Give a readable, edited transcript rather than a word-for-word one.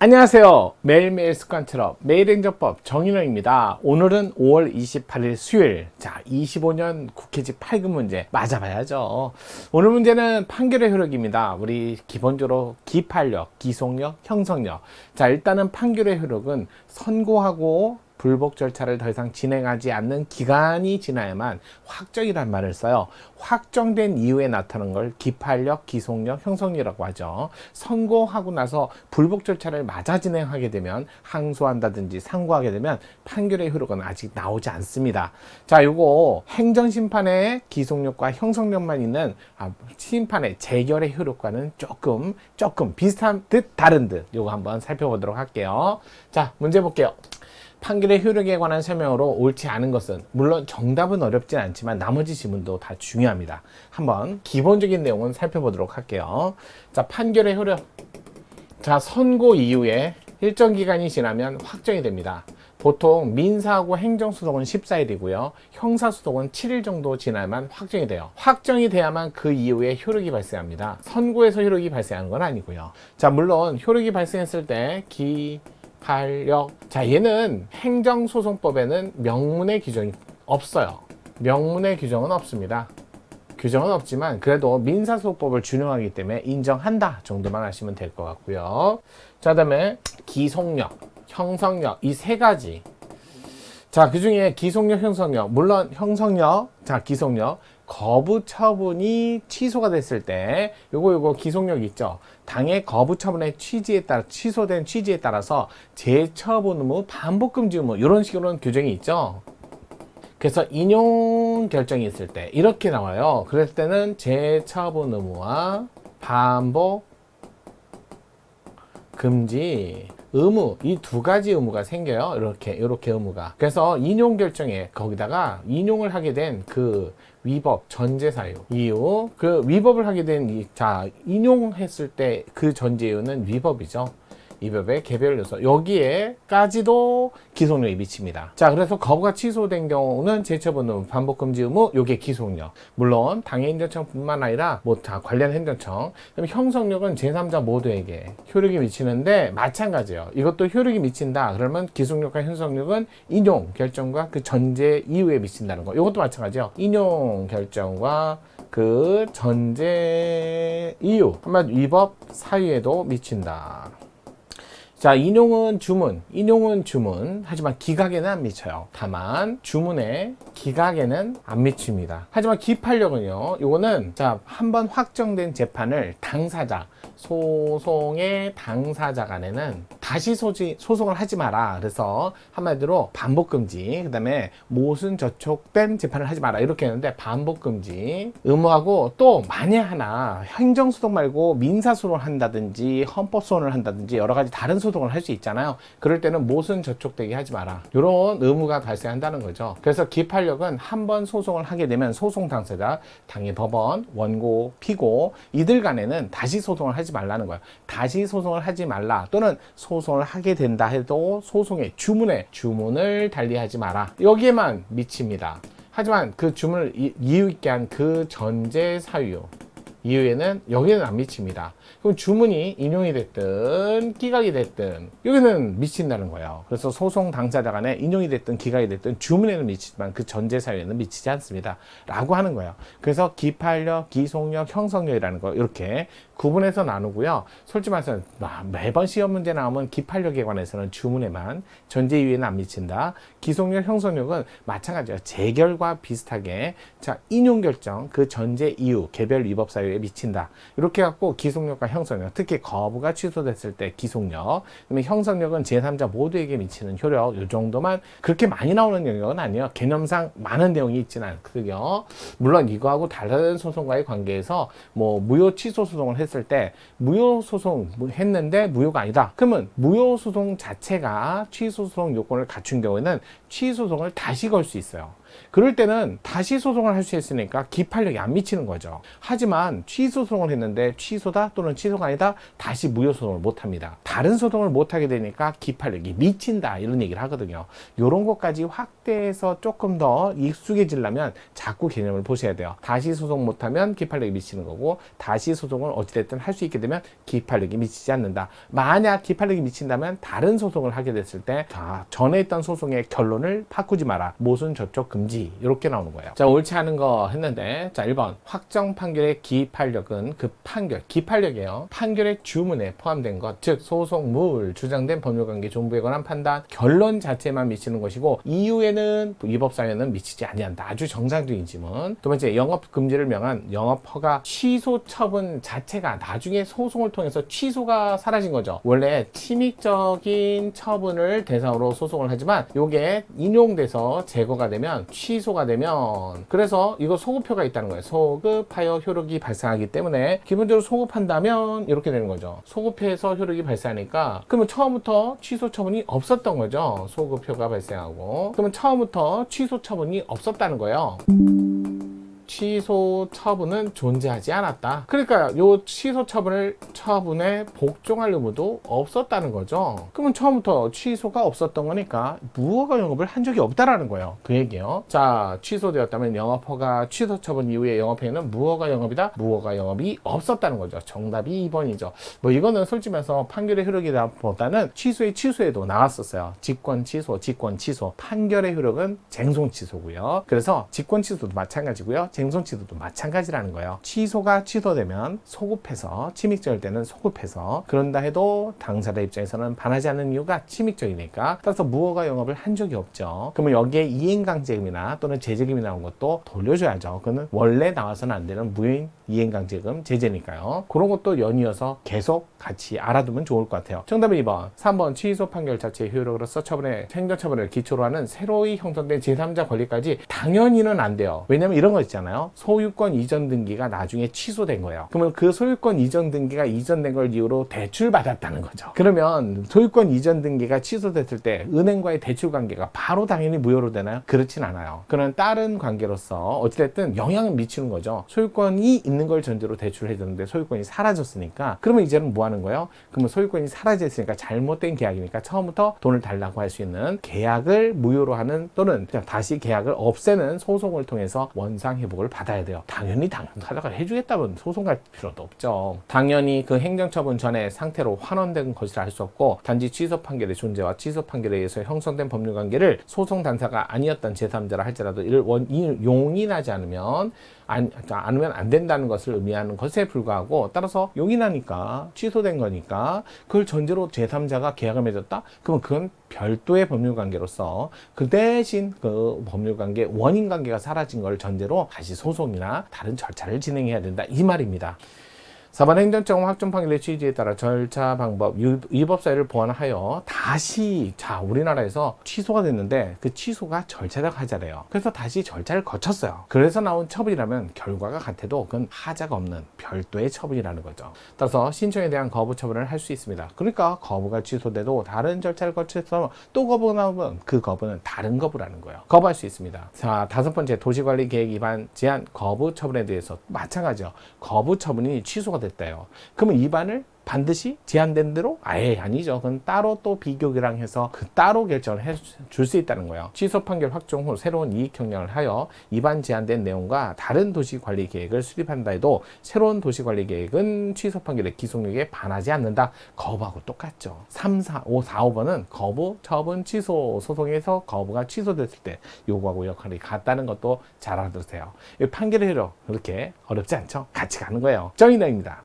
안녕하세요. 매일매일 습관처럼 매일행정법 정인호입니다. 오늘은 5월 28일 수요일. 자, 25년 국회직 8급 문제 맞아봐야죠. 오늘 문제는 판결의 효력입니다. 우리 기본적으로 기판력, 기속력, 형성력. 자, 일단은 판결의 효력은 선고하고 불복 절차를 더 이상 진행하지 않는 기간이 지나야만 확정이란 말을 써요. 확정된 이후에 나타나는 걸 기판력, 기속력, 형성력이라고 하죠. 선고하고 나서 불복 절차를 맞아 진행하게 되면 항소한다든지 상고하게 되면 판결의 효력은 아직 나오지 않습니다. 자, 요거 행정심판의 기속력과 형성력만 있는 심판의 재결의 효력과는 조금 비슷한 듯 다른 듯 요거 한번 살펴보도록 할게요. 자, 문제 볼게요. 판결의 효력에 관한 설명으로 옳지 않은 것은, 물론 정답은 어렵진 않지만 나머지 지문도 다 중요합니다. 한번 기본적인 내용은 살펴보도록 할게요. 자, 판결의 효력. 자, 선고 이후에 일정 기간이 지나면 확정이 됩니다. 보통 민사하고 행정소송은 14일이고요. 형사소송은 7일 정도 지나야만 확정이 돼요. 확정이 돼야만 그 이후에 효력이 발생합니다. 선고에서 효력이 발생하는 건 아니고요. 자, 물론 효력이 발생했을 때 판력. 자, 얘는 행정소송법에는 명문의 규정이 없어요. 명문의 규정은 없습니다. 규정은 없지만 그래도 민사소송법을 준용하기 때문에 인정한다 정도만 하시면 될 것 같고요. 자, 다음에 기속력, 형성력, 이 세 가지. 자, 그 중에 기속력, 형성력, 물론 형성력, 자, 기속력, 거부 처분이 취소가 됐을 때 요거 기속력 있죠. 당의 거부 처분의 취지에 따라 취소된 취지에 따라서 재처분 의무, 반복 금지 의무 이런 식으로는 규정이 있죠. 그래서 인용 결정이 있을 때 이렇게 나와요. 그럴 때는 재처분 의무와 반복 금지 의무, 이 두 가지 의무가 생겨요. 이렇게 의무가. 그래서 인용 결정에 거기다가 인용을 하게 된 그 위법, 전제 사유 이유, 그 위법을 하게 된 인용했을 때 그 전제 이유는 위법이죠. 위법의 개별 요소, 여기에까지도 기속력이 미칩니다. 자, 그래서 거부가 취소된 경우는 재처분 의무, 반복 금지 의무, 요게 기속력. 물론 당해행정청뿐만 아니라 다 관련 행정청. 그럼 형성력은 제3자 모두에게 효력이 미치는데 마찬가지예요. 이것도 효력이 미친다. 그러면 기속력과 형성력은 인용 결정과 그 전제 이후에 미친다는 거. 이것도 마찬가지예요. 인용 결정과 그 전제 이후, 한마디로 위법 사유에도 미친다. 자, 인용은 주문, 하지만 기각에는 안 미쳐요. 다만 주문의 기각에는 안 미칩니다. 하지만 기판력은요, 요거는 한번 확정된 재판을 당사자, 소송의 당사자 간에는 다시 소송을 하지 마라. 그래서 한마디로 반복금지, 그 다음에 모순 저촉된 재판을 하지 마라. 이렇게 했는데 반복금지 의무하고, 또 만에 하나 행정소송 말고 민사소송을 한다든지 헌법소송을 한다든지 여러 가지 다른 소송을 할 수 있잖아요. 그럴 때는 모순 저촉되게 하지 마라. 이런 의무가 발생한다는 거죠. 그래서 기판력은 한번 소송을 하게 되면 소송 당사자, 당해 법원, 원고, 피고 이들 간에는 다시 소송을 하지 말라는 거예요. 다시 소송을 하지 말라, 또는 소송을 하게 된다 해도 소송의 주문을 달리하지 마라. 여기에만 미칩니다. 하지만 그 주문을 이유 있게 한 그 전제 사유 이후에는 여기는 안 미칩니다. 그럼 주문이 인용이 됐든 기각이 됐든 여기는 미친다는 거예요. 그래서 소송 당사자 간에 인용이 됐든 기각이 됐든 주문에는 미치지만 그 전제 사유에는 미치지 않습니다 라고 하는 거예요. 그래서 기판력, 기속력, 형성력이라는 거 이렇게 구분해서 나누고요. 솔직히 말해서 매번 시험 문제 나오면 기판력에 관해서는 주문에만, 전제 이후에는 안 미친다. 기속력, 형성력은 마찬가지예요. 재결과 비슷하게 인용 결정, 그 전제 이후, 개별 위법 사유에 미친다. 이렇게 갖고 기속력과 형성력, 특히 거부가 취소됐을 때 기속력, 그다음에 형성력은 제3자 모두에게 미치는 효력, 이 정도만, 그렇게 많이 나오는 영역은 아니에요. 개념상 많은 내용이 있지는 않거든요. 물론 이거하고 다른 소송과의 관계에서 무효 취소 소송을 했을 때 무효 소송 했는데 무효가 아니다. 그러면 무효 소송 자체가 취소 소송 요건을 갖춘 경우에는 취소 소송을 다시 걸 수 있어요. 그럴 때는 다시 소송을 할 수 있으니까 기판력이 안 미치는 거죠. 하지만 취소 소송을 했는데 취소다 또는 취소가 아니다 다시 무효 소송을 못 합니다. 다른 소송을 못 하게 되니까 기판력이 미친다 이런 얘기를 하거든요. 이런 것까지 확대해서 조금 더 익숙해지려면 자꾸 개념을 보셔야 돼요. 다시 소송 못하면 기판력이 미치는 거고, 다시 소송을 어찌됐든 할 수 있게 되면 기판력이 미치지 않는다. 만약 기판력이 미친다면 다른 소송을 하게 됐을 때 전에 있던 소송의 결론을 바꾸지 마라. 모순 저촉 금지 이렇게 나오는 거예요. 자, 옳지 않은 거 했는데, 자 1번 확정 판결의 기판력은 그 판결, 기판력이에요. 판결의 주문에 포함된 것, 즉 소송물, 주장된 법률관계 존부에 관한 판단, 결론 자체만 미치는 것이고 이후에는 위법사유는 미치지 아니한다. 아주 정상적인 지문. 두 번째, 영업 금지를 명한 영업허가 취소 처분 자체가 나중에 소송을 통해서 취소가 사라진 거죠. 원래 침익적인 처분을 대상으로 소송을 하지만 요게 인용돼서 제거가 되면 취소가 되면, 그래서 이거 소급효가 있다는 거예요. 소급하여 효력이 발생하기 때문에 기본적으로 소급한다면 이렇게 되는 거죠. 소급해서 효력이 발생하니까 그러면 처음부터 취소 처분이 없었던 거죠. 소급효가 발생하고, 그러면 처음부터 취소 처분이 없었다는 거예요. 취소 처분은 존재하지 않았다. 그러니까 요 취소 처분에 복종할 의무도 없었다는 거죠. 그러면 처음부터 취소가 없었던 거니까 무허가 영업을 한 적이 없다라는 거예요. 그 얘기요. 자, 취소되었다면 영업허가 취소 처분 이후에 영업행위는 무허가 영업이다. 무허가 영업이 없었다는 거죠. 정답이 2번이죠. 뭐 이거는 솔직히 말해서 판결의 효력이보다는 취소에도 나왔었어요. 직권 취소, 직권 취소. 판결의 효력은 쟁송 취소고요. 그래서 직권 취소도 마찬가지고요. 쟁송 취소도 마찬가지라는 거예요. 취소가 취소되면 소급해서, 침익적일 때는 소급해서, 그런다 해도 당사자 입장에서는 반하지 않는 이유가 침익적이니까, 따라서 무허가 영업을 한 적이 없죠. 그러면 여기에 이행강제금이나 또는 제재금이 나온 것도 돌려줘야죠. 그거는 원래 나와서는 안 되는 무효인 이행강제금 제재니까요. 그런 것도 연이어서 계속 같이 알아두면 좋을 것 같아요. 정답은 2번. 3번 취소 판결 자체의 효력으로서 처분의 행정처분을 기초로 하는 새로이 형성된 제3자 권리까지 당연히는 안 돼요. 왜냐면 이런 거 있잖아요. 소유권 이전 등기가 나중에 취소된 거예요. 그러면 그 소유권 이전 등기가 이전된 걸 이유로 대출 받았다는 거죠. 그러면 소유권 이전 등기가 취소됐을 때 은행과의 대출 관계가 바로 당연히 무효로 되나요? 그렇진 않아요. 그런 다른 관계로서 어찌됐든 영향을 미치는 거죠. 소유권이 있는 걸 전제로 대출을 해줬는데 소유권이 사라졌으니까, 그러면 이제는 뭐 하는 거예요? 그러면 소유권이 사라졌으니까 잘못된 계약이니까 처음부터 돈을 달라고 할 수 있는 계약을 무효로 하는 또는 다시 계약을 없애는 소송을 통해서 원상 회복을 받아야 돼요. 당연히 당사자가 해주겠다면 소송 갈 필요도 없죠. 당연히 그 행정처분 전에 상태로 환원된 것이라 할 수 없고, 단지 취소 판결의 존재와 취소 판결에 의해서 형성된 법률관계를 소송 당사가 아니었던 제3자라 할지라도 이를 용인하지 않으면 안 된다는 것을 의미하는 것에 불과하고, 따라서 용인하니까 취소된 거니까 그걸 전제로 제3자가 계약을 맺었다? 그러면 그건 별도의 법률관계로서 그 대신 그 법률관계 원인관계가 사라진 걸 전제로 다시 소송이나 다른 절차를 진행해야 된다 이 말입니다. 4번 행정처분 확정 판결의 취지에 따라 절차, 방법, 위법 사유를 보완하여 다시, 자, 우리나라에서 취소가 됐는데 그 취소가 절차적 하자래요. 그래서 다시 절차를 거쳤어요. 그래서 나온 처분이라면 결과가 같아도 그건 하자가 없는 별도의 처분이라는 거죠. 따라서 신청에 대한 거부 처분을 할 수 있습니다. 그러니까 거부가 취소돼도 다른 절차를 거쳐서 또 거부가 나오면 그 거부는 다른 거부라는 거예요. 거부할 수 있습니다. 자, 5번째 도시관리 계획 위반 제한 거부 처분에 대해서 마찬가지죠. 거부 처분이 취소가 됐대요. 그러면 위반을 반드시 제한된 대로? 아예 아니죠. 그건 따로 또 비교기랑 해서 그 따로 결정을 해줄 수 있다는 거예요. 취소 판결 확정 후 새로운 이익 형량을 하여 위반 제한된 내용과 다른 도시관리 계획을 수립한다 해도 새로운 도시관리 계획은 취소 판결의 기속력에 반하지 않는다. 거부하고 똑같죠. 3, 4, 5, 4, 5번은 거부, 처분, 취소 소송에서 거부가 취소됐을 때 요구하고 역할이 같다는 것도 잘 알아두세요. 판결의 효력 그렇게 어렵지 않죠? 같이 가는 거예요. 정의당입니다.